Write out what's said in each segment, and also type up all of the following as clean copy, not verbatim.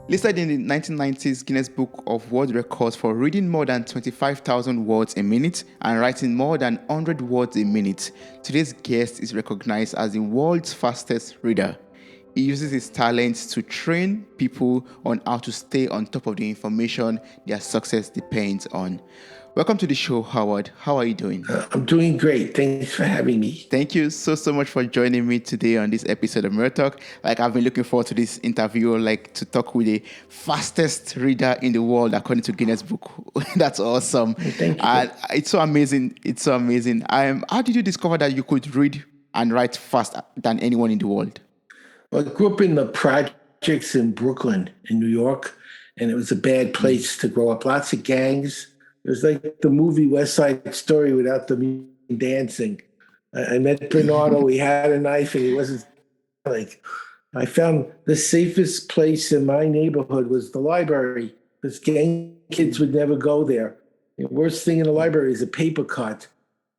Listed in the 1990s Guinness Book of World Records for reading more than 25,000 words a minute and writing more than 100 words a minute, today's guest is recognized as the world's fastest reader. He uses his talents to train people on how to stay on top of the information their success depends on. Welcome to the show, Howard. How are you doing? I'm doing great. Thanks for having me. Thank you so much for joining me today on this episode of Mirror Talk. I've been looking forward to this interview, to talk with the fastest reader in the world according to Guinness Book. That's awesome. Thank you. And it's so amazing. How did you discover that you could read and write faster than anyone in the world? Well, I grew up in the projects in Brooklyn, in New York, and it was a bad place to grow up. Lots of gangs. It was like the movie West Side Story without the dancing. I met Bernardo. He had a knife, and he wasn't like. I found the safest place in my neighborhood was the library, because gang kids would never go there. The worst thing in the library is a paper cut.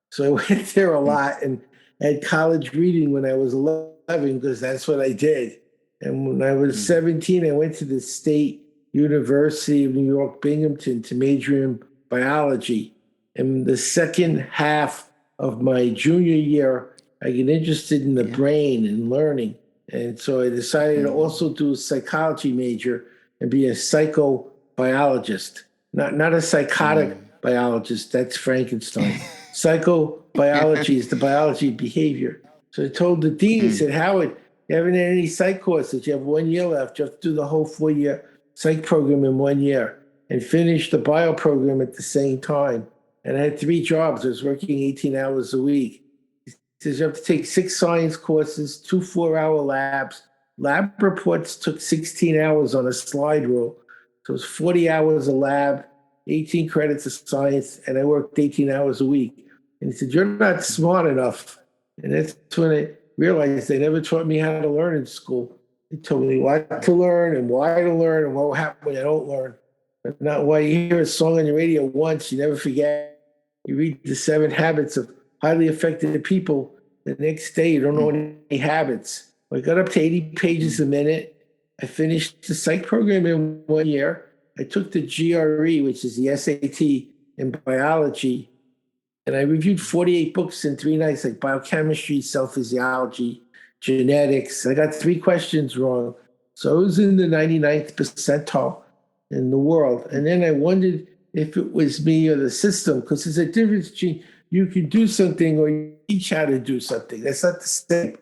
So I went there a lot and had college reading when I was 11, because that's what I did. And when I was 17, I went to the State University of New York, Binghamton, to major in biology. And the second half of my junior year, I get interested in the brain and learning. And so I decided to also do a psychology major and be a psychobiologist, not a psychotic biologist. That's Frankenstein. Psychobiology is the biology of behavior. So I told the dean, he said, Howard, you haven't had any psych courses. You have 1 year left. You have to do the whole 4-year psych program in 1 year and finish the bio program at the same time. And I had 3 jobs. I was working 18 hours a week. He says, you have to take 6 science courses, 2 4-hour labs. Lab reports took 16 hours on a slide rule. So it was 40 hours of lab, 18 credits of science, and I worked 18 hours a week. And he said, you're not smart enough. And that's when I realized they never taught me how to learn in school. They told me what to learn and why to learn and what will happen when I don't learn. But not why you hear a song on your radio once, you never forget. You read the 7 habits of highly effective people. The next day, you don't know any habits. I got up to 80 pages a minute. I finished the psych program in 1 year. I took the GRE, which is the SAT in biology, and I reviewed 48 books in 3 nights, like biochemistry, cell physiology, genetics. I got 3 questions wrong. So I was in the 99th percentile in the world. And then I wondered if it was me or the system, because there's a difference between you can do something or you teach how to do something. That's not the same.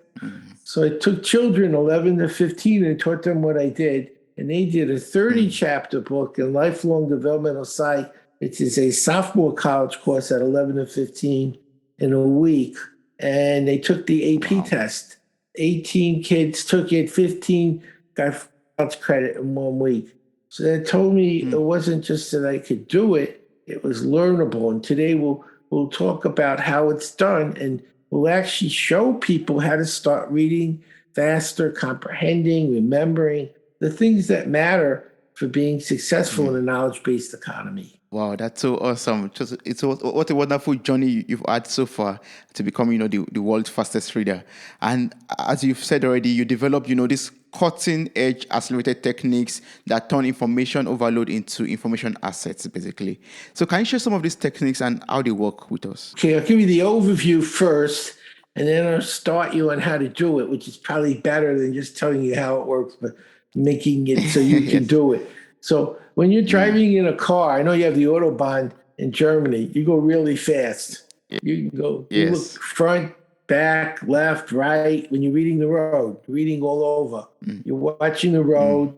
So I took children 11 to 15 and taught them what I did. And they did a 30-chapter book in lifelong developmental psych, which is a sophomore college course at 11 to 15 in a week. And they took the AP test. 18 kids took it, 15 got college credit in 1 week. So that told me it wasn't just that I could do it, it was learnable. And today we'll talk about how it's done, and we'll actually show people how to start reading faster, comprehending, remembering the things that matter for being successful in a knowledge-based economy. Wow, that's so awesome. What a wonderful journey you've had so far to become, the world's fastest reader. And as you've said already, you develop, this cutting-edge accelerated techniques that turn information overload into information assets, basically. So can you share some of these techniques and how they work with us? Okay, I'll give you the overview first, and then I'll start you on how to do it, which is probably better than just telling you how it works, but making it so you can do it. So when you're driving in a car, I know you have the Autobahn in Germany, you go really fast. You can go, you look front, back, left, right. When you're reading the road, reading all over. You're watching the road,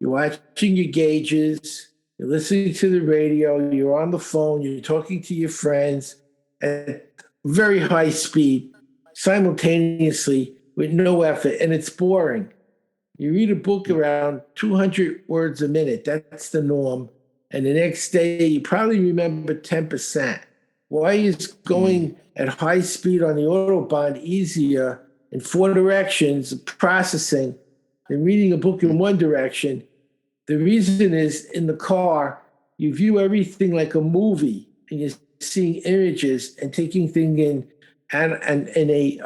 you're watching your gauges, you're listening to the radio, you're on the phone, you're talking to your friends at very high speed, simultaneously with no effort, and it's boring. You read a book around 200 words a minute. That's the norm. And the next day, you probably remember 10%. Why is going at high speed on the Autobahn easier in 4 directions of processing than reading a book in 1 direction? The reason is in the car, you view everything like a movie, and you're seeing images and taking things in a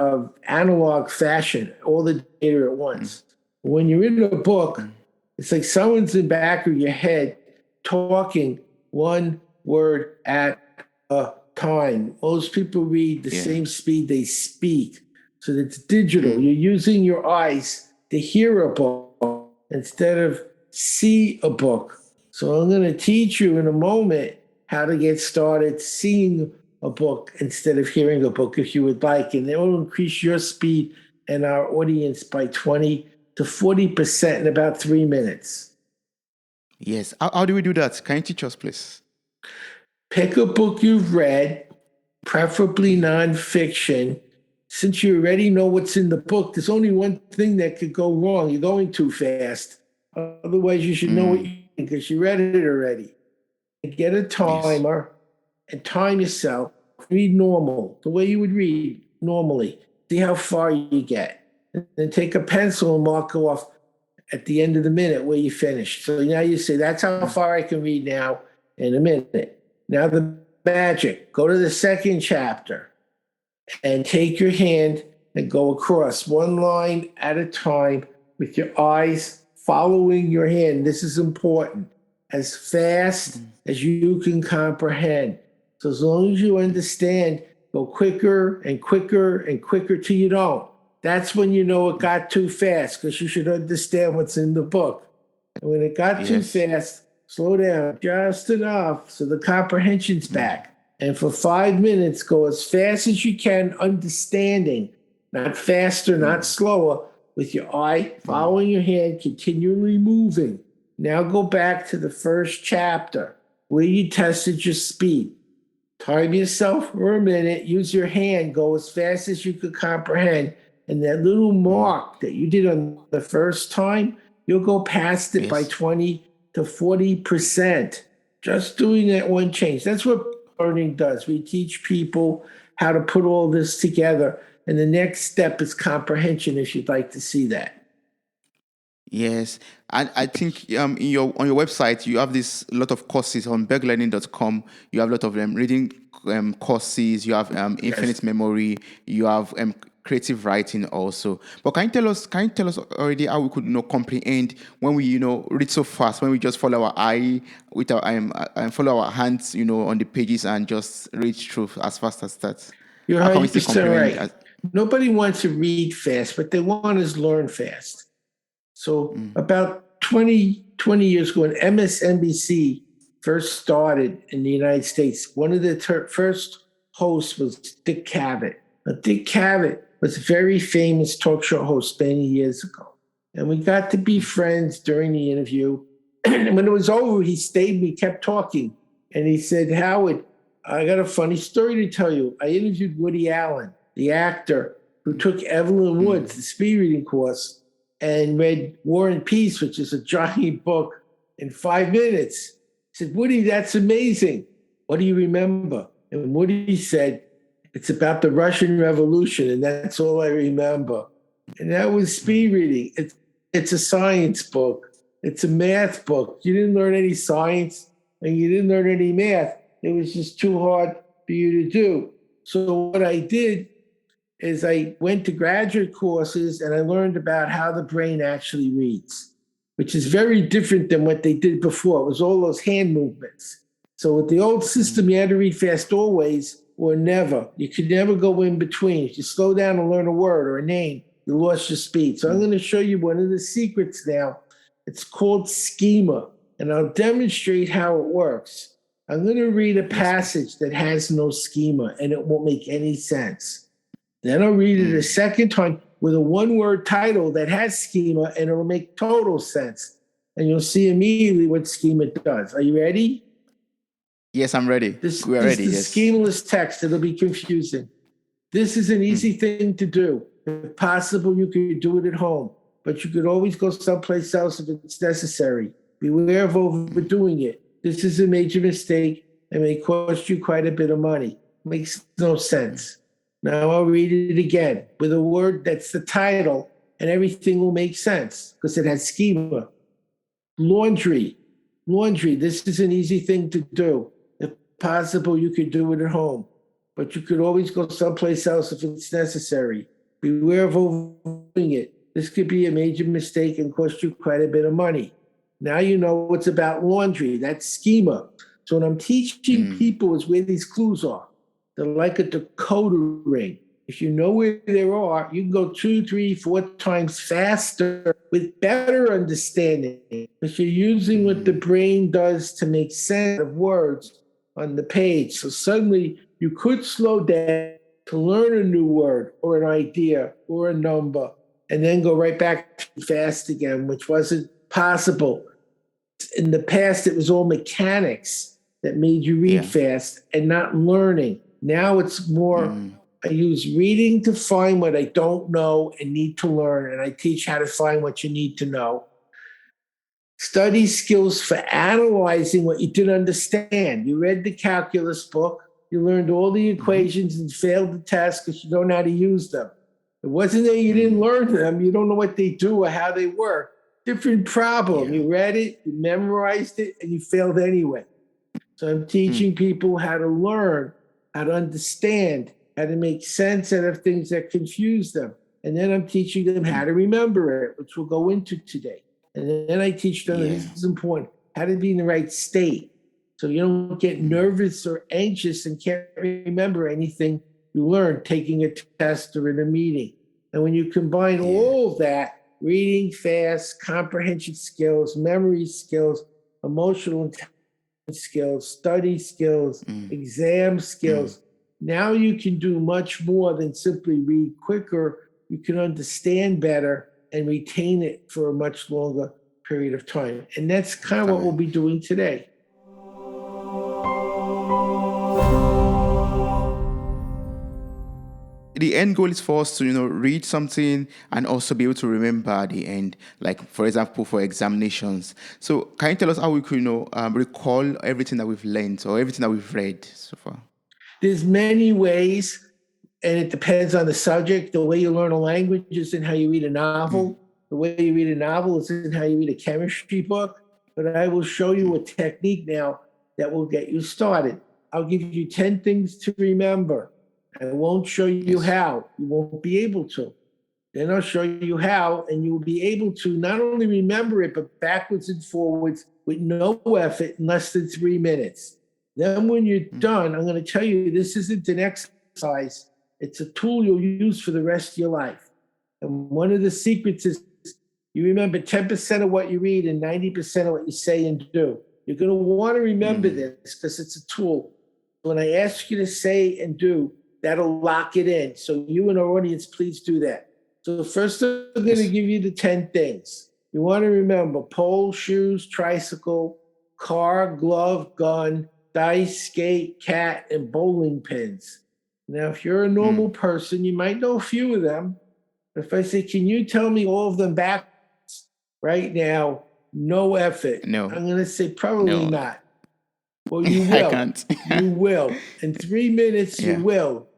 analog fashion, all the data at once. When you read a book, It's like someone's in the back of your head talking one word at a time. Most people read the Yeah. same speed they speak. So it's digital. You're using your eyes to hear a book instead of see a book. So I'm going to teach you in a moment how to get started seeing a book instead of hearing a book if you would like. And it will increase your speed and our audience by 20 to 40% in about 3 minutes. Yes. How do we do that? Can you teach us, please? Pick a book you've read, preferably nonfiction. Since you already know what's in the book, there's only one thing that could go wrong. You're going too fast. Otherwise, you should know what you think because you read it already. Get a Yes. timer and time yourself. Read normal, the way you would read normally. See how far you get. And then take a pencil and mark off at the end of the minute where you finished. So now you say, that's how far I can read now in a minute. Now the magic. Go to the second chapter and take your hand and go across one line at a time with your eyes following your hand. This is important. As fast as you can comprehend. So as long as you understand, go quicker and quicker and quicker till you don't. That's when you know it got too fast because you should understand what's in the book. And when it got too fast, slow down just enough so the comprehension's back. And for 5 minutes, go as fast as you can, understanding, not faster, not slower, with your eye following your hand, continually moving. Now go back to the first chapter where you tested your speed. Time yourself for a minute, use your hand, go as fast as you could comprehend. And that little mark that you did on the first time, you'll go past it by 20 to 40%. Just doing that one change. That's what learning does. We teach people how to put all this together. And the next step is comprehension, if you'd like to see that. Yes, and I think on your website you have this lot of courses on berglearning.com. You have a lot of reading courses. You have infinite memory. You have creative writing also. But can you tell us already how we could comprehend when we read so fast, when we just follow our eye with our and follow our hands on the pages and just read through as fast as that? You're How can we still 100% comprehend? right. Nobody wants to read fast, but they want to learn fast. So about 20 years ago, when MSNBC first started in the United States, one of the first hosts was Dick Cavett. Now, Dick Cavett was a very famous talk show host many years ago. And we got to be friends during the interview. And when it was over, he stayed and he kept talking. And he said, Howard, I got a funny story to tell you. I interviewed Woody Allen, the actor who took Evelyn Wood's, the speed reading course, and read War and Peace, which is a giant book, in 5 minutes. He said, Woody, that's amazing. What do you remember? And Woody said, it's about the Russian Revolution, and that's all I remember. And that was speed reading. It's a science book. It's a math book. You didn't learn any science, and you didn't learn any math. It was just too hard for you to do. So what I did is I went to graduate courses and I learned about how the brain actually reads, which is very different than what they did before. It was all those hand movements. So with the old system, you had to read fast always or never. You could never go in between. If you slow down and learn a word or a name, you lost your speed. So I'm going to show you one of the secrets now. It's called schema, and I'll demonstrate how it works. I'm going to read a passage that has no schema, and it won't make any sense. Then I'll read it a second time with a one-word title that has schema, and it'll make total sense. And you'll see immediately what schema does. Are you ready? Yes, I'm ready. We are ready. This is the schemaless text. It'll be confusing. This is an easy thing to do. If possible, you could do it at home, but you could always go someplace else if it's necessary. Beware of overdoing it. This is a major mistake and may cost you quite a bit of money. Makes no sense. Now I'll read it again with a word that's the title, and everything will make sense because it has schema. Laundry. Laundry. This is an easy thing to do. If possible, you could do it at home, but you could always go someplace else if it's necessary. Beware of overdoing it. This could be a major mistake and cost you quite a bit of money. Now you know it's about laundry. That's schema. So what I'm teaching people is where these clues are. They're like a decoder ring. If you know where they are, you can go 2, 3, 4 times faster with better understanding. Because you're using what the brain does to make sense of words on the page. So suddenly you could slow down to learn a new word or an idea or a number, and then go right back to fast again, which wasn't possible. In the past, it was all mechanics that made you read fast and not learning. Now it's more, I use reading to find what I don't know and need to learn, and I teach how to find what you need to know. Study skills for analyzing what you didn't understand. You read the calculus book, you learned all the equations and failed the test because you don't know how to use them. It wasn't that you didn't learn them, you don't know what they do or how they work. Different problem. You read it, you memorized it, and you failed anyway. So I'm teaching people how to learn, how to understand, how to make sense out of things that confuse them. And then I'm teaching them how to remember it, which we'll go into today. And then I teach them, this is important, how to be in the right state. So you don't get nervous or anxious and can't remember anything you learned taking a test or in a meeting. And when you combine all of that, reading fast, comprehension skills, memory skills, emotional intelligence skills, study skills, exam skills. Now you can do much more than simply read quicker. You can understand better and retain it for a much longer period of time. And that's kind of what we'll be doing today. The end goal is for us to, read something and also be able to remember at the end, like, for example, for examinations. So can you tell us how we could, recall everything that we've learned or everything that we've read so far? There's many ways, and it depends on the subject. The way you learn a language isn't how you read a novel. The way you read a novel isn't how you read a chemistry book. But I will show you a technique now that will get you started. I'll give you 10 things to remember. I won't show you how. You won't be able to. Then I'll show you how, and you'll be able to not only remember it, but backwards and forwards with no effort in less than 3 minutes. Then when you're done, I'm going to tell you this isn't an exercise. It's a tool you'll use for the rest of your life. And one of the secrets is you remember 10% of what you read and 90% of what you say and do. You're going to want to remember this because it's a tool. When I ask you to say and do, that'll lock it in. So you and our audience, please do that. So first, I'm going to give you the 10 things. You want to remember pole, shoes, tricycle, car, glove, gun, dice, skate, cat, and bowling pins. Now, if you're a normal person, you might know a few of them. But if I say, can you tell me all of them back right now? No effort. No. I'm going to say probably not. Well, you will. I can't. You will. In 3 minutes, you will.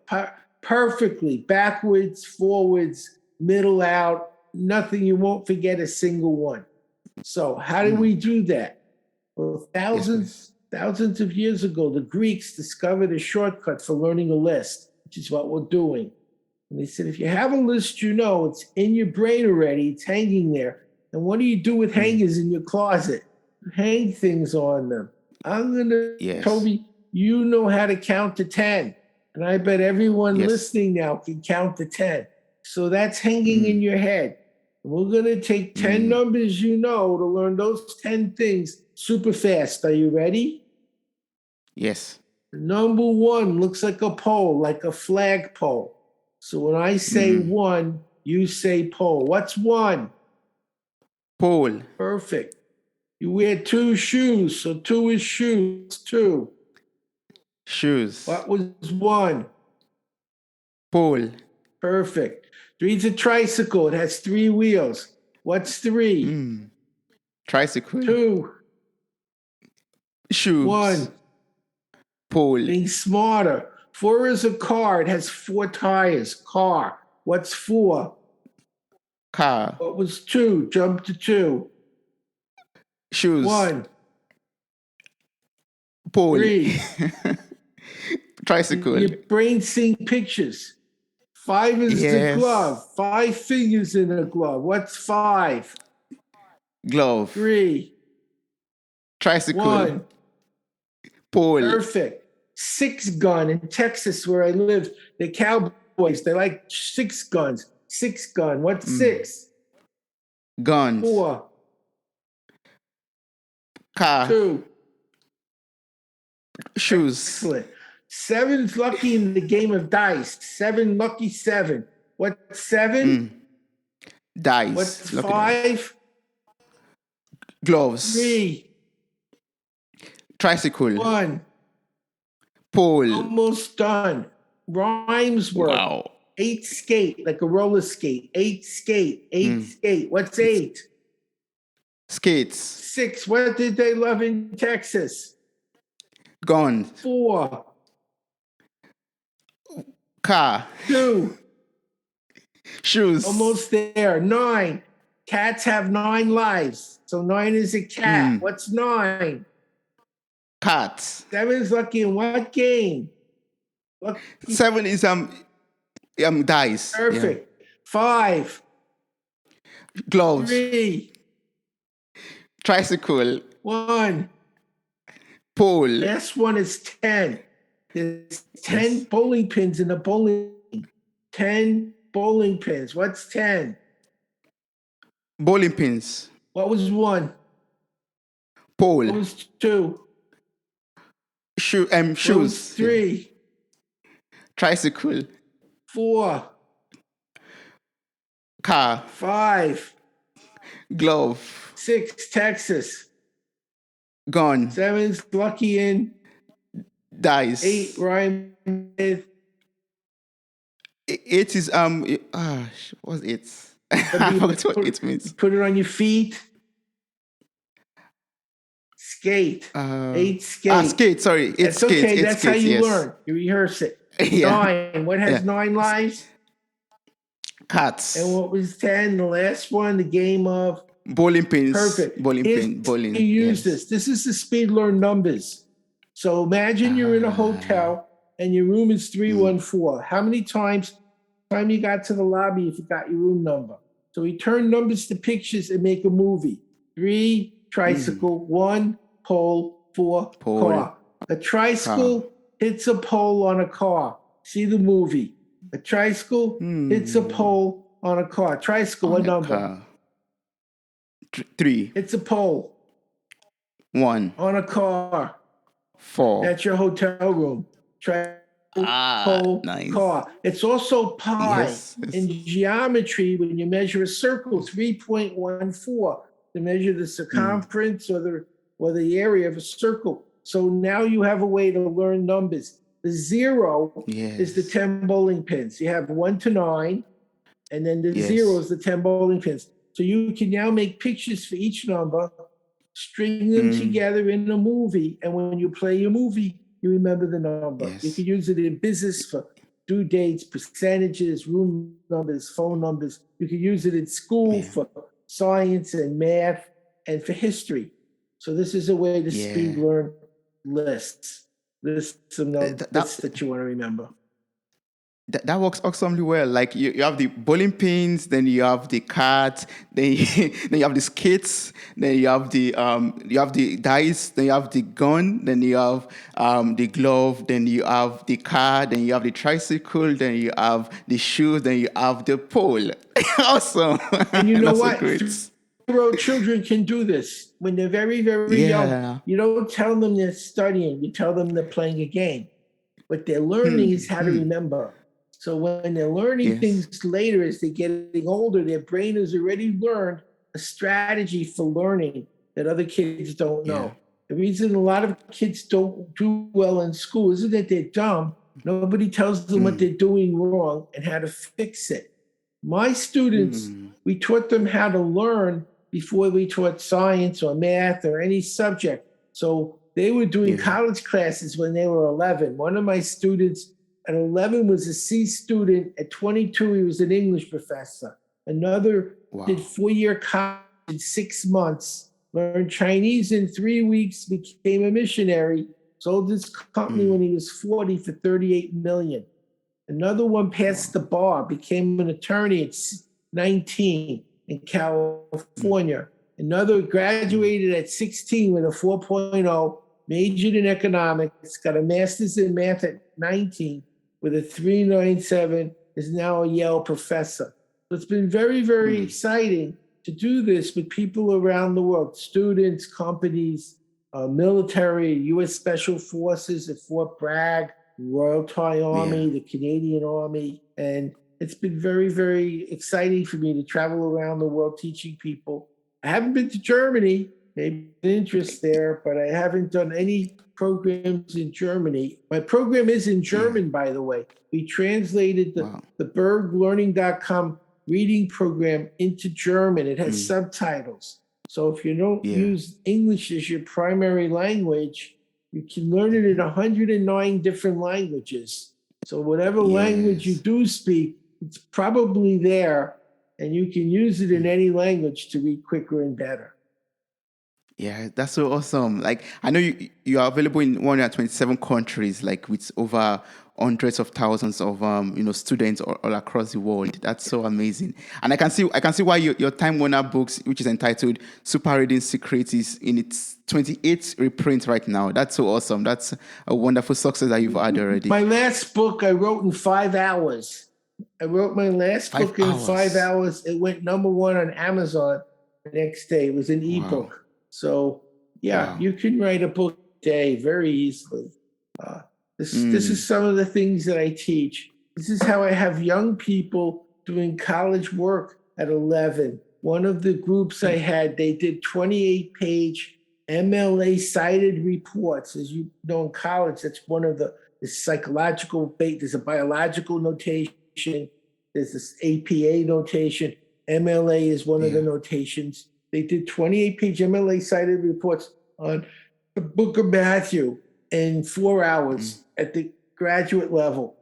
Perfectly. Backwards, forwards, middle out. Nothing. You won't forget a single one. So how do we do that? Well, thousands of years ago, the Greeks discovered a shortcut for learning a list, which is what we're doing. And they said, if you have a list, it's in your brain already. It's hanging there. And what do you do with hangers in your closet? Hang things on them. I'm going to, Toby, you know how to count to 10. And I bet everyone listening now can count to 10. So that's hanging in your head. And we're going to take 10 numbers to learn those 10 things super fast. Are you ready? Yes. Number 1 looks like a pole, like a flagpole. So when I say 1, you say pole. What's 1? Pole. Perfect. You wear 2 shoes, so 2 is shoes. 2. Shoes. What was 1? Pole. Perfect. 3's a tricycle. It has 3 wheels. What's 3? Tricycle. 2. Shoes. 1. Pole. Being smarter. 4 is a car. It has 4 tires. Car. What's 4? Car. What was 2? Jump to 2. Shoes. 1. Pole. 3. Tricycle. Your brain seeing pictures. 5 is the glove. 5 fingers in a glove. What's 5? Glove. 3. Tricycle. 1. Pole. Perfect. 6 gun in Texas where I lived. The cowboys, they like 6 guns. 6 gun. What's 6? Guns. 4. Car. 2. Shoes. Excellent. 7's lucky in the game of dice. 7, lucky 7. What's 7? Dice. What's Lucky 5? dice. Gloves. 3. Tricycle. 1. Pole. Almost done. Rhymes work. Wow. 8 skate, like a roller skate. 8 skate. 8 skate. What's 8? Skates. 6. What did they love in Texas? Guns. 4. Car. 2. Shoes. Almost there. 9. Cats have 9 lives. So 9 is a cat. What's 9? Cats. 7 is lucky in what game? Lucky. 7 is dice. Perfect. 5. Gloves. 3. Tricycle. 1. Pole. Last one is 10. There's 10 bowling pins in the bowling. 10 bowling pins. What's 10? Bowling pins. What was 1? Pole. What was 2? Shoes. What was 3? Tricycle. 4. Car. 5. Glove. 6, Texas. Gun. 7's lucky in. Dice. 8, rhyme with. 8 is what's it? I forgot what it means. Put it on your feet. Skate. 8 skate. Skate. Sorry, it's skate. Okay. It's That's skate, how you yes. learn. You rehearse it. Yeah. 9. What has 9 lives? Cats. And what was 10? The last one, the game of Bowling pins. perfect. Bowling pin. Bowling. You use yes. this. This is the speed learn numbers. So imagine you're in a hotel and your room is 314. How many times time you got to the lobby if you got your room number? So we turn numbers to pictures and make a movie. 3, tricycle. 1, pole. 4, car. A tricycle hits a pole on a car. See the movie. A tricycle hits a pole on a car. Tricycle, what number? 3. It's a pole. 1. On a car. 4. That's your hotel room. Pole, nice. car. It's also pi. Yes. In geometry, when you measure a circle, 3.14 to measure the circumference or the area of a circle. So now you have a way to learn numbers. The 0 is the 10 bowling pins. You have 1 to 9, and then the 0 is the 10 bowling pins. So you can now make pictures for each number, string them together in a movie, and when you play your movie, you remember the number. Yes. You can use it in business for due dates, percentages, room numbers, phone numbers. You can use it in school for science and math and for history. So this is a way to speed learn lists. There's some numbers that you want to remember. That works awesomely well. Like you have the bowling pins, then you have the cards, then you have the skates, then you have the dice, then you have the gun, then you have the glove, then you have the car, then you have the tricycle, then you have the shoes, then you have the pole. Awesome. And you know That's what? So great. 3-year-old children can do this when they're very, very young. You don't tell them they're studying. You tell them they're playing a game. What they're learning is how to remember. So when they're learning things later as they're getting older, their brain has already learned a strategy for learning that other kids don't know. The reason a lot of kids don't do well in school isn't that they're dumb. Nobody tells them what they're doing wrong and how to fix it. My students, we taught them how to learn before we taught science or math or any subject. So they were doing college classes when they were 11. One of my students at 11 was a C student. At 22, he was an English professor. Another did 4-year college in 6 months, learned Chinese in 3 weeks, became a missionary, sold his company when he was 40 for $38 million. Another one passed the bar, became an attorney at 19 in California. Another graduated at 16 with a 4.0, majored in economics, got a master's in math at 19 with a 397, is now a Yale professor. So it's been very, very exciting to do this with people around the world, students, companies, military, U.S. Special Forces at Fort Bragg, Royal Thai Army, the Canadian Army. And it's been very, very exciting for me to travel around the world teaching people. I haven't been to Germany, maybe an interest there, but I haven't done any programs in Germany. My program is in German, by the way. We translated the berglearning.com reading program into German. It has subtitles. So if you don't use English as your primary language, you can learn it in 109 different languages. So whatever language you do speak, it's probably there, and you can use it in any language to read quicker and better. Yeah, that's so awesome. Like, I know you are available in 127 countries, like with over hundreds of thousands of students all across the world. That's so amazing. And I can see why your Time Warner books, which is entitled Super Reading Secrets, is in its 28th reprint right now. That's so awesome. That's a wonderful success that you've had already. My last book I wrote in 5 hours. I wrote my last book in 5 hours. It went #1 on Amazon the next day. It was an ebook. So you can write a book a day very easily. This is some of the things that I teach. This is how I have young people doing college work at 11. One of the groups I had, they did 28-page MLA cited reports. As you know, in college, that's one of the psychological, there's a biological notation, there's this APA notation. MLA is one of the notations. They did 28-page MLA cited reports on the book of Matthew in 4 hours at the graduate level.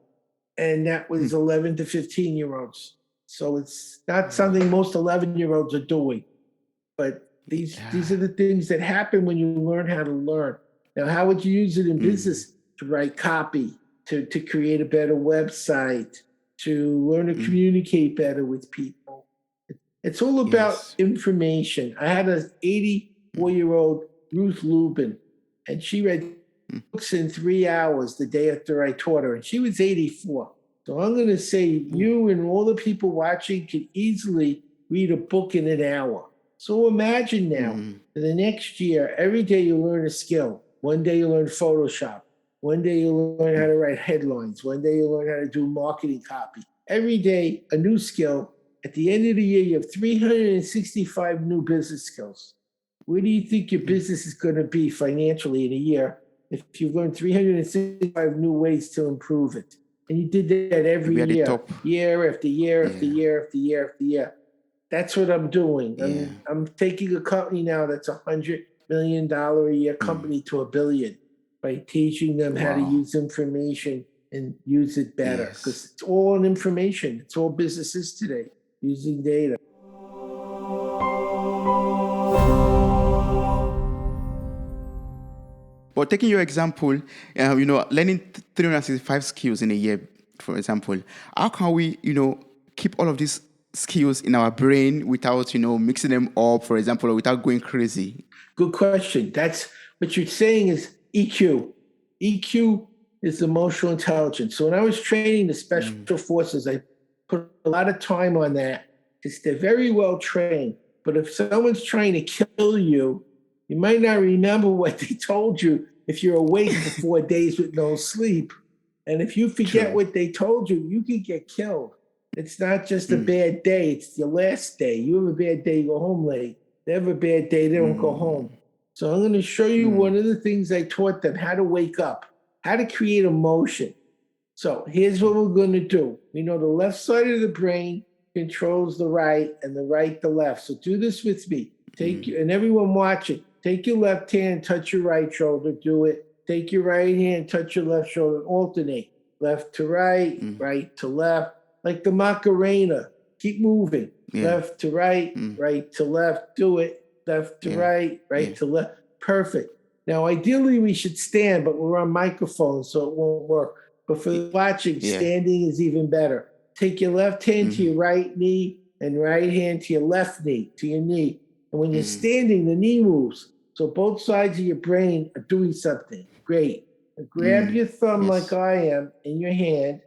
And that was 11 to 15-year-olds. So it's not something most 11-year-olds are doing. But these are the things that happen when you learn how to learn. Now, how would you use it in business? To write copy, to create a better website, to learn to communicate better with people. It's all about information. I had an 84-year-old Ruth Lubin, and she read books in 3 hours the day after I taught her, and she was 84. So I'm going to say you and all the people watching can easily read a book in an hour. So imagine now, for the next year, every day you learn a skill. One day you learn Photoshop. One day you learn how to write headlines. One day you learn how to do marketing copy. Every day, a new skill. At the end of the year, you have 365 new business skills. Where do you think your business is going to be financially in a year if you've learned 365 new ways to improve it? And you did that every year, year after year after year after year after year. That's what I'm doing. I'm taking a company now that's $100 million a year company to $1 billion by teaching them how to use information and use it better. Because it's all in information. It's all businesses today using data. But taking your example, learning 365 skills in a year, for example, how can we, keep all of these skills in our brain without, mixing them up, for example, or without going crazy? Good question. That's what you're saying is EQ. EQ is emotional intelligence. So when I was training the special forces, I put a lot of time on that because they're very well trained. But if someone's trying to kill you, you might not remember what they told you if you're awake for 4 days with no sleep. And if you forget what they told you, you can get killed. It's not just a bad day. It's your last day. You have a bad day, you go home late. They have a bad day, they don't go home. So I'm going to show you one of the things I taught them, how to wake up, how to create emotion. So here's what we're going to do. We know the left side of the brain controls the right and the right the left. So do this with me. And everyone watching, take your left hand, touch your right shoulder, do it. Take your right hand, touch your left shoulder, alternate. Left to right, right to left. Like the Macarena, keep moving. Left to right, right to left, do it. Left to right, right to left. Perfect. Now, ideally, we should stand, but we're on microphones, so it won't work. But for watching, standing is even better. Take your left hand to your right knee and right hand to your left knee, to your knee. And when you're standing, the knee moves. So both sides of your brain are doing something. Great. And grab your thumb like I am in your hand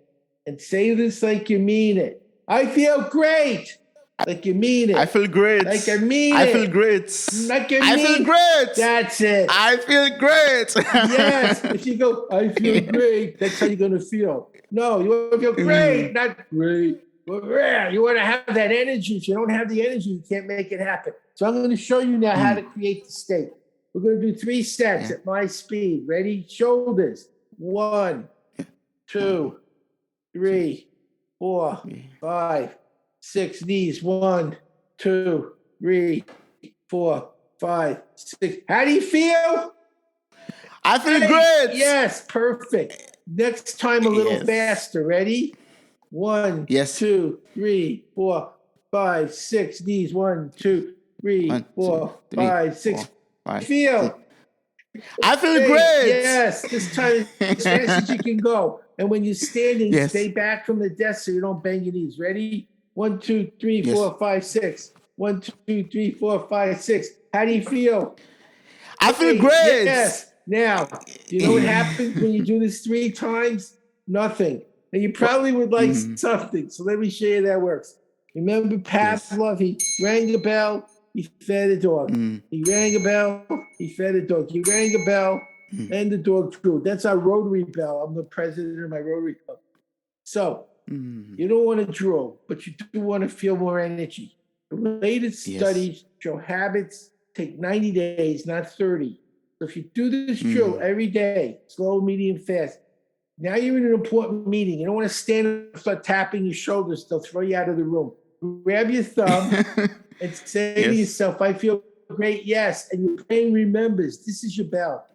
and say this like you mean it. I feel great. Like you mean it. I feel great. Like I mean it. I feel great. Like you I mean feel great. That's it. I feel great. Yes. If you go, I feel great, that's how you're going to feel. No, you want to feel great, not great. You want to have that energy. If you don't have the energy, you can't make it happen. So I'm going to show you now how to create the state. We're going to do 3 sets at my speed. Ready? Shoulders. 1, 2, 3, 4, 5, 6. Knees. 1, 2, 3, 4, 5, 6. How do you feel? I feel great. Yes, perfect. Next time a little faster. Ready? 1, 2, 3, 4, 5, 6. Knees. 1, 2, 3, 4, 5, 6. Feel. I feel great. Yes, this time as fast as you can go. And when you're standing, stay back from the desk so you don't bang your knees. Ready? 1, 2, 3, 4, 5, 6. 1, 2, 3, 4, 5, 6. How do you feel? I feel great. Yes. Now, do you know what happens when you do this 3 times? Nothing. And you probably would like something. So let me show you that works. Remember Pavlov? He rang a bell. He fed a dog. He rang a bell. He fed a dog. He rang a bell, and the dog drew. That's our Rotary bell. I'm the president of my Rotary Club. So you don't want to drool, but you do want to feel more energy. The latest studies show habits take 90 days, not 30. So if you do this drill every day, slow, medium, fast, now you're in an important meeting. You don't want to stand and start tapping your shoulders. They'll throw you out of the room. Grab your thumb and say to yourself, I feel great, yes. And your brain remembers this is your bell.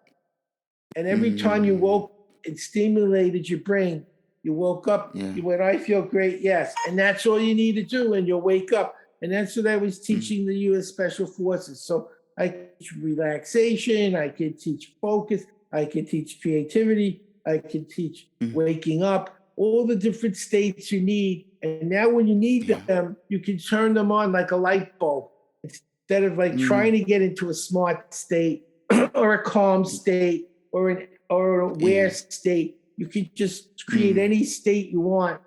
And every time you woke and stimulated your brain, you woke up, you went, I feel great, yes. And that's all you need to do, and you'll wake up. And that's what I was teaching the U.S. Special Forces. So I teach relaxation, I can teach focus, I can teach creativity, I can teach waking up, all the different states you need. And now when you need them, you can turn them on like a light bulb. Instead of like trying to get into a smart state or a calm state or an aware state, you can just create any state you want,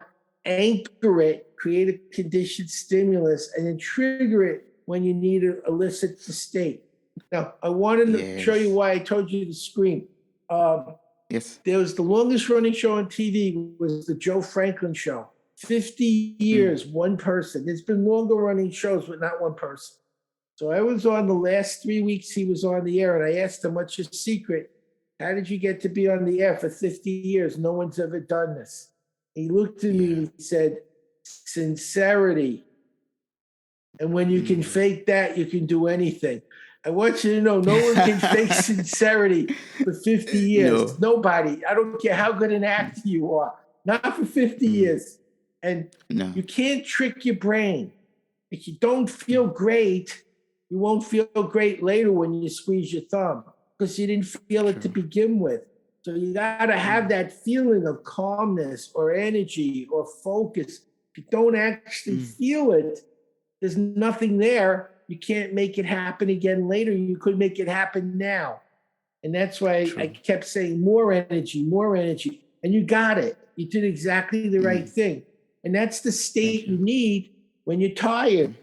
anchor it, create a conditioned stimulus, and then trigger it when you need to elicit the state. Now, I wanted to show you why I told you to scream. There was the longest running show on TV was the Joe Franklin Show. 50 years, one person. There's been longer running shows, but not one person. So I was on the last 3 weeks he was on the air, and I asked him, what's your secret? How did you get to be on the air for 50 years? No one's ever done this. He looked at me and he said, sincerity. And when you can fake that, you can do anything. I want you to know, no one can fake sincerity for 50 years. No. Nobody. I don't care how good an actor you are. Not for 50 years. And you can't trick your brain. If you don't feel great, you won't feel great later when you squeeze your thumb because you didn't feel it to begin with. So you got to have that feeling of calmness or energy or focus. If you don't actually feel it, there's nothing there. You can't make it happen again later. You could make it happen now. And that's why I kept saying more energy, more energy. And you got it. You did exactly the right thing. And that's the state you need when you're tired.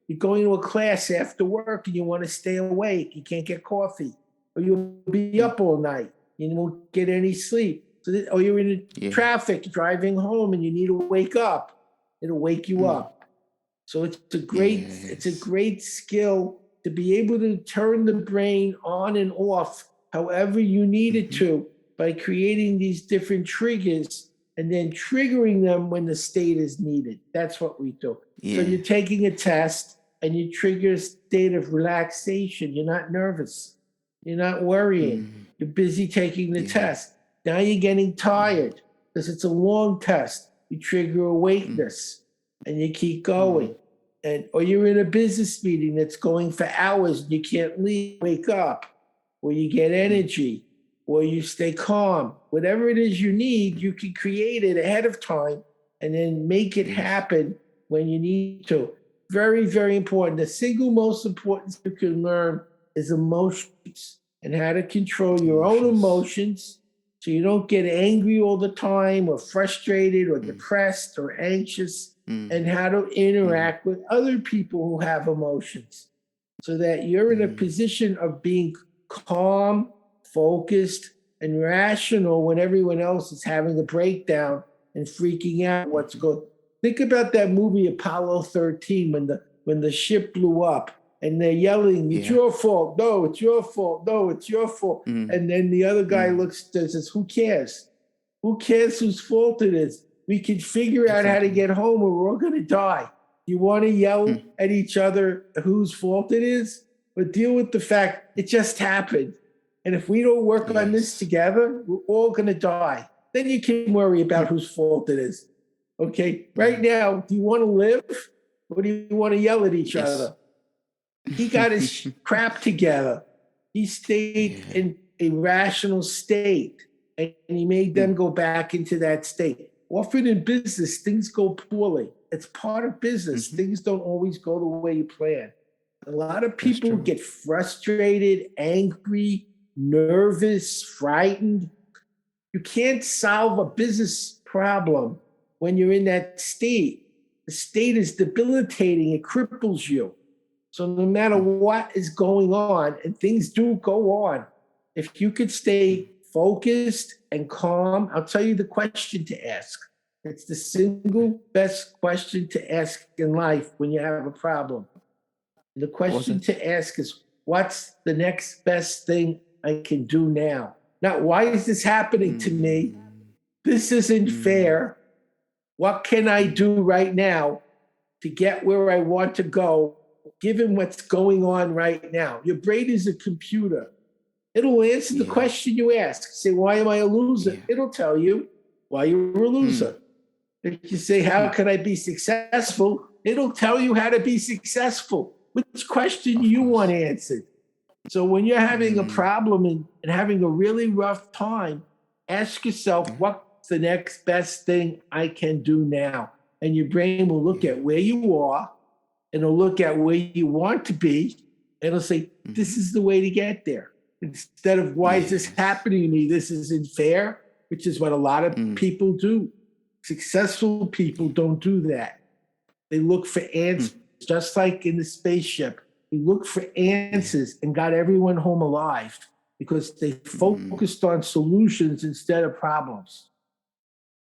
You're going to a class after work and you want to stay awake. You can't get coffee. Or you'll be up all night. You won't get any sleep. Or you're in traffic driving home and you need to wake up. It'll wake you up. So it's a great skill to be able to turn the brain on and off however you need it to by creating these different triggers and then triggering them when the state is needed. That's what we do. So you're taking a test and you trigger a state of relaxation. You're not nervous. You're not worrying. You're busy taking the test. Now you're getting tired because it's a long test. You trigger awakeness and you keep going. Or you're in a business meeting that's going for hours and you can't leave, wake up, or you get energy, or you stay calm. Whatever it is you need, you can create it ahead of time and then make it happen when you need to. Very, very important. The single most important thing you can learn is emotions and how to control your own emotions so you don't get angry all the time or frustrated or depressed or anxious, and how to interact with other people who have emotions so that you're in a position of being calm, focused, and rational when everyone else is having a breakdown and freaking out what's going. Think about that movie Apollo 13 when the ship blew up and they're yelling, "It's your fault. No, it's your fault. No, it's your fault." And then the other guy looks and says, "Who cares? Who cares whose fault it is? We can figure out how to get home or we're all going to die." You want to yell at each other whose fault it is, but deal with the fact it just happened. And if we don't work on this together, we're all going to die. Then you can worry about whose fault it is. Okay? Right now, do you want to live or do you want to yell at each other? He got his crap together. He stayed in a rational state, and he made them go back into that state. Often in business, things go poorly. It's part of business. Things don't always go the way you plan. A lot of people get frustrated, angry, nervous, frightened. You can't solve a business problem when you're in that state. The state is debilitating. It cripples you. So no matter what is going on, and things do go on, if you could stay focused and calm, I'll tell you the question to ask. It's the single best question to ask in life when you have a problem. The question to ask is, what's the next best thing I can do now? Not, why is this happening to me? This isn't fair. What can I do right now to get where I want to go, given what's going on right now? Your brain is a computer. It'll answer the question you ask. Say, why am I a loser? It'll tell you why you're a loser. If you say, how can I be successful? It'll tell you how to be successful. Which question you want answered? So when you're having a problem and having a really rough time, ask yourself, what's the next best thing I can do now? And your brain will look at where you are, and it'll look at where you want to be, and it'll say, this is the way to get there. Instead of, why is this happening to me? This isn't fair, which is what a lot of people do. Successful people don't do that. They look for answers, just like in the spaceship. They looked for answers and got everyone home alive because they focused on solutions instead of problems.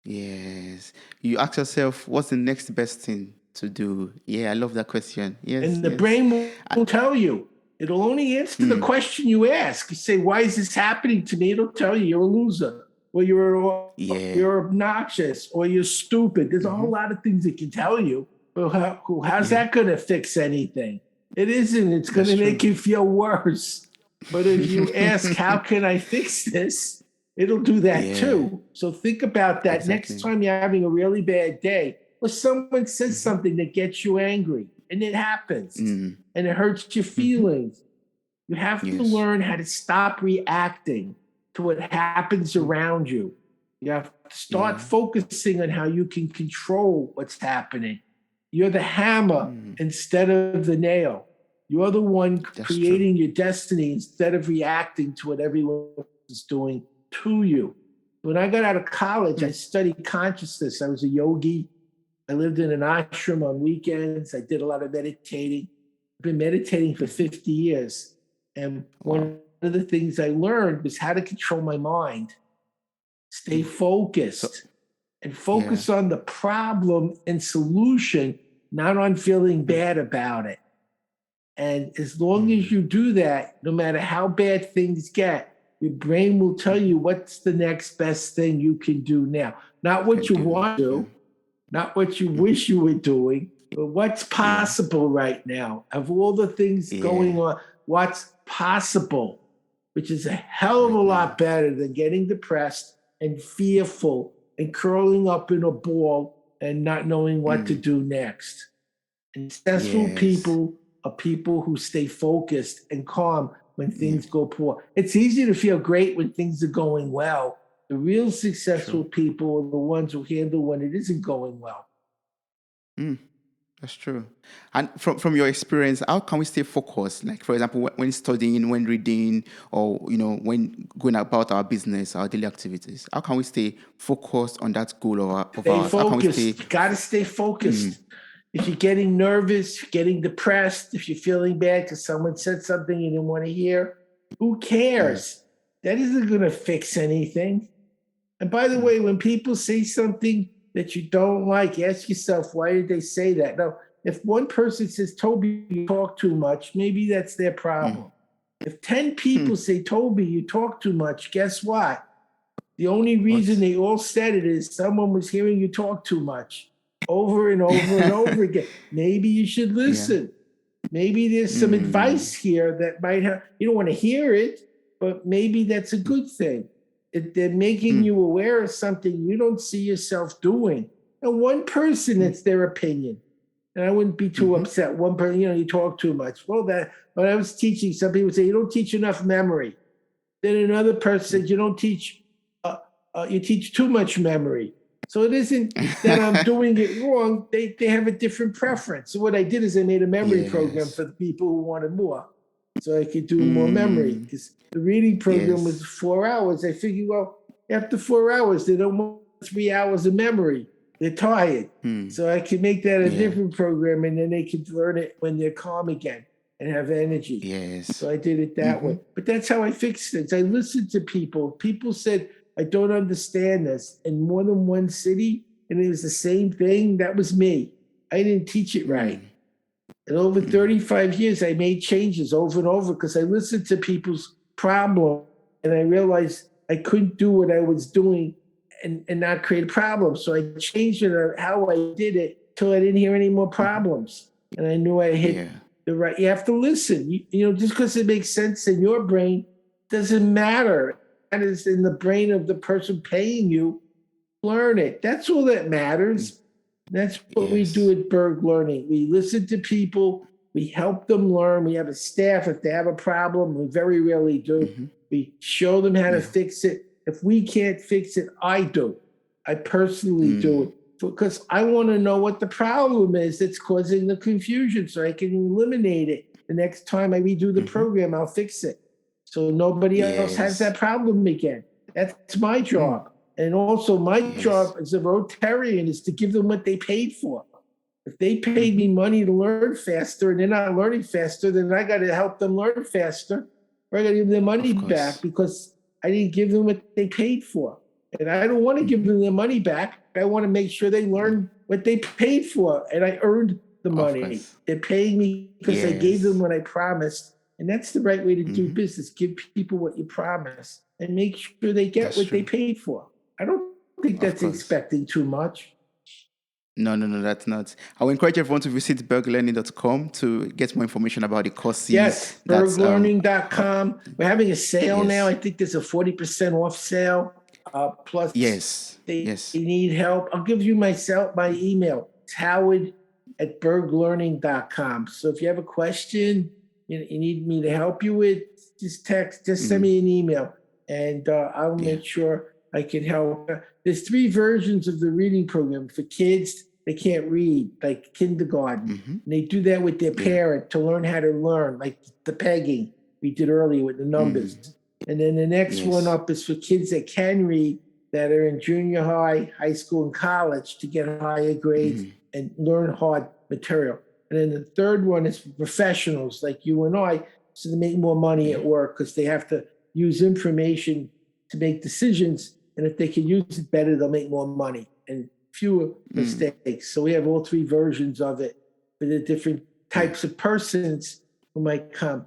Yes. You ask yourself, what's the next best thing to do? Yeah, I love that question. Yes. And the brain will tell you. It'll only answer the question you ask. You say, why is this happening to me? It'll tell you you're a loser, or you're obnoxious, or you're stupid. There's a whole lot of things it can tell you. Well, how's that going to fix anything? It isn't. It's going to make you feel worse. But if you ask, how can I fix this? It'll do that too. So think about that next time you're having a really bad day, or someone says something that gets you angry, and it happens, and it hurts your feelings. You have to learn how to stop reacting to what happens around you. You have to start focusing on how you can control what's happening. You're the hammer instead of the nail. You're the one creating your destiny instead of reacting to what everyone is doing to you. When I got out of college, I studied consciousness. I was a yogi. I lived in an ashram on weekends. I did a lot of meditating. I've been meditating for 50 years. And one of the things I learned was how to control my mind, stay focused, and focus on the problem and solution, not on feeling bad about it. And as long as you do that, no matter how bad things get, your brain will tell you what's the next best thing you can do now. Not what you want to do, not what you wish you were doing, but what's possible right now. Of all the things going on, what's possible, which is a hell of a lot better than getting depressed and fearful and curling up in a ball and not knowing what to do next. And successful people are people who stay focused and calm when things go poor. It's easy to feel great when things are going well. The real successful people are the ones who handle when it isn't going well. That's true. And from your experience, how can we stay focused? Like, for example, when studying, when reading, or when going about our business, our daily activities, how can we stay focused on that goal of Stay ours? How can we stay? focused. You got to stay focused. If you're getting nervous, getting depressed, if you're feeling bad because someone said something you didn't want to hear, who cares? That isn't going to fix anything. And by the way, when people say something that you don't like, ask yourself, why did they say that? Now, if one person says, Toby, you talk too much, maybe that's their problem. If 10 people say, Toby, you talk too much, guess what? The only reason they all said it is someone was hearing you talk too much over and over and over again. Maybe you should listen. Maybe there's some advice here that might have, you don't want to hear it, but maybe that's a good thing. They're making you aware of something you don't see yourself doing. And one person, it's their opinion. And I wouldn't be too upset. One person, you talk too much. Well, when I was teaching, some people say, you don't teach enough memory. Then another person said, you don't teach, you teach too much memory. So it isn't that I'm doing it wrong. They have a different preference. So what I did is I made a memory program for the people who wanted more. So I could do more memory. Because the reading program was 4 hours. I figured, well, after 4 hours, they don't want 3 hours of memory. They're tired. So I could make that a different program, and then they could learn it when they're calm again and have energy. So I did it that way. But that's how I fixed things. I listened to people. People said, I don't understand this. In more than one city, and it was the same thing. That was me. I didn't teach it right. And over 35 years, I made changes over and over because I listened to people's problem, and I realized I couldn't do what I was doing and not create a problem. So I changed it how I did it till I didn't hear any more problems. And I knew I hit the right. You have to listen. Just because it makes sense in your brain doesn't matter. That is in the brain of the person paying you. Learn it. That's all that matters. That's what we do at Berg Learning. We listen to people. We help them learn. We have a staff. If they have a problem, we very rarely do. We show them how to fix it. If we can't fix it, I do. I personally do it because I want to know what the problem is that's causing the confusion so I can eliminate it. The next time I redo the program, I'll fix it. So nobody else has that problem again. That's my job. And also my job as a Rotarian is to give them what they paid for. If they paid me money to learn faster and they're not learning faster, then I got to help them learn faster. Or I got to give them their money back because I didn't give them what they paid for. And I don't want to give them their money back. I want to make sure they learn what they paid for. And I earned the money. They're paying me because I gave them what I promised. And that's the right way to do business. Give people what you promise and make sure they get what they paid for. I don't think that's expecting too much. No, that's not. I will encourage everyone to visit berglearning.com to get more information about the courses. Yes, berglearning.com. We're having a sale now. I think there's a 40% off sale. Plus, they need help. I'll give you my email. It's howard@berglearning.com. So if you have a question you need me to help you with, just send me an email, and I'll make sure I can help. There's 3 versions of the reading program for kids that can't read, like kindergarten. And they do that with their parent to learn how to learn, like the pegging we did earlier with the numbers. And then the next one up is for kids that can read, that are in junior high, high school, and college to get higher grades and learn hard material. And then the third one is for professionals like you and I, so they make more money at work because they have to use information to make decisions. And if they can use it better, they'll make more money and fewer mistakes. So we have all 3 versions of it for the different types of persons who might come.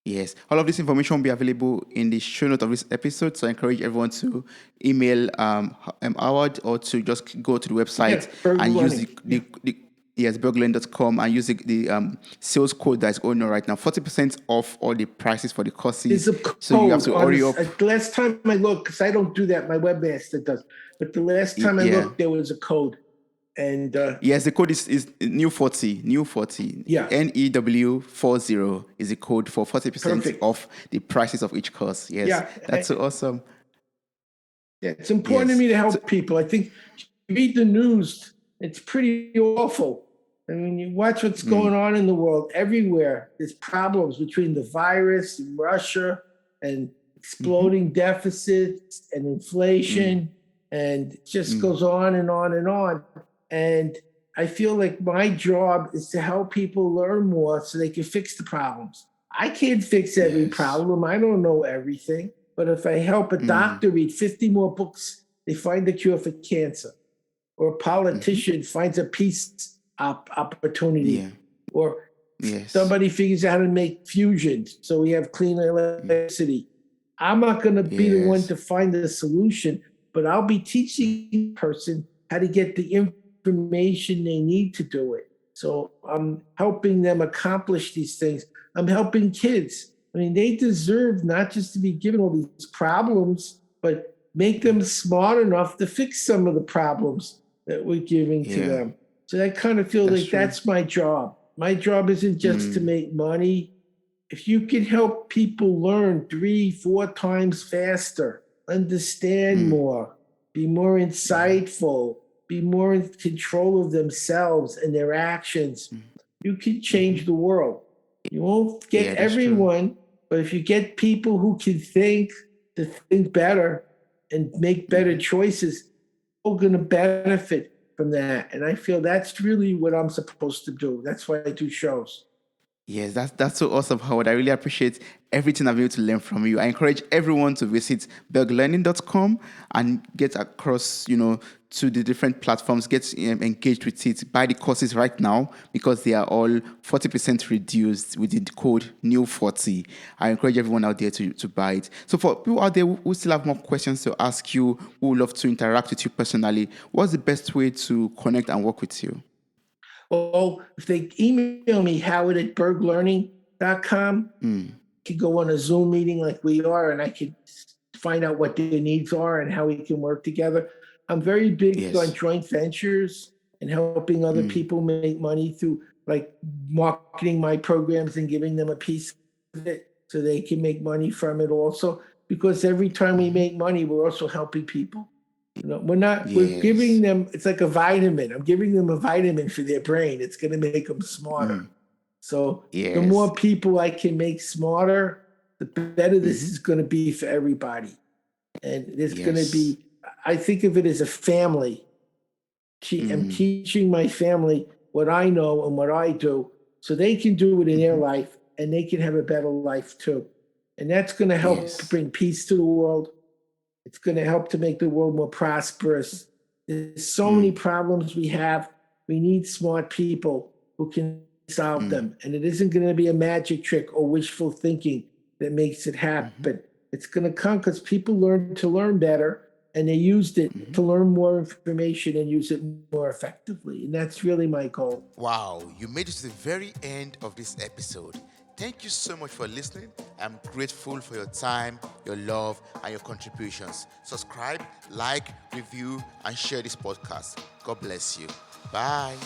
Yes, all of this information will be available in the show note of this episode. So I encourage everyone to email Howard or to just go to the website and use berglearning.com and use the sales code that's going on right now. 40% off all the prices for the courses. There's a code. So you have to hurry up. The last time I looked, because I don't do that, my webmaster does. But the last time I looked, there was a code. And yes, the code is new 40. Yeah. NEW40 is the code for 40% off the prices of each course. Yes, that's so awesome. Yeah, it's important to me to help people. I think you read the news, it's pretty awful. I mean, you watch what's going on in the world everywhere. There's problems between the virus and Russia and exploding deficits and inflation, and it just goes on and on and on. And I feel like my job is to help people learn more so they can fix the problems. I can't fix every problem. I don't know everything. But if I help a doctor read 50 more books, they find a cure for cancer. Or a politician finds a peace opportunity. Or somebody figures out how to make fusion so we have clean electricity. I'm not going to be the one to find the solution, but I'll be teaching the person how to get the information they need to do it. So I'm helping them accomplish these things. I'm helping kids. I mean, they deserve not just to be given all these problems, but make them smart enough to fix some of the problems that we're giving to them. So I kind of feel like that's my job. My job isn't just to make money. If you can help people learn 3-4 times faster, understand more, be more insightful, be more in control of themselves and their actions, you can change the world. You won't get everyone, but if you get people who can think to think better and make better choices, we're going to benefit from that. And I feel that's really what I'm supposed to do. That's why I do shows. Yes, that's so awesome, Howard. I really appreciate everything I've been able to learn from you. I encourage everyone to visit berglearning.com and get across, to the different platforms, get engaged with it, buy the courses right now because they are all 40% reduced with the code NEW40. I encourage everyone out there to buy it. So for people out there who still have more questions to ask you, who would love to interact with you personally, what's the best way to connect and work with you? Well, if they email me, howard@berglearning.com, could go on a Zoom meeting like we are, and I could find out what their needs are and how we can work together. I'm very big on joint ventures and helping other people make money through like marketing my programs and giving them a piece of it so they can make money from it also. Because every time we make money, we're also helping people. We're giving them, it's like a vitamin. I'm giving them a vitamin for their brain. It's going to make them smarter. So the more people I can make smarter, the better this is going to be for everybody. And there's going to be, I think of it as a family. I'm teaching my family what I know and what I do so they can do it in their life and they can have a better life too. And that's going to help to bring peace to the world. It's going to help to make the world more prosperous. There's so many problems we have. We need smart people who can solve them. And it isn't going to be a magic trick or wishful thinking that makes it happen. It's going to come because people learn to learn better, and they used it to learn more information and use it more effectively. And that's really my goal. Wow, you made it to the very end of this episode. Thank you so much for listening. I'm grateful for your time, your love, and your contributions. Subscribe, like, review, and share this podcast. God bless you. Bye.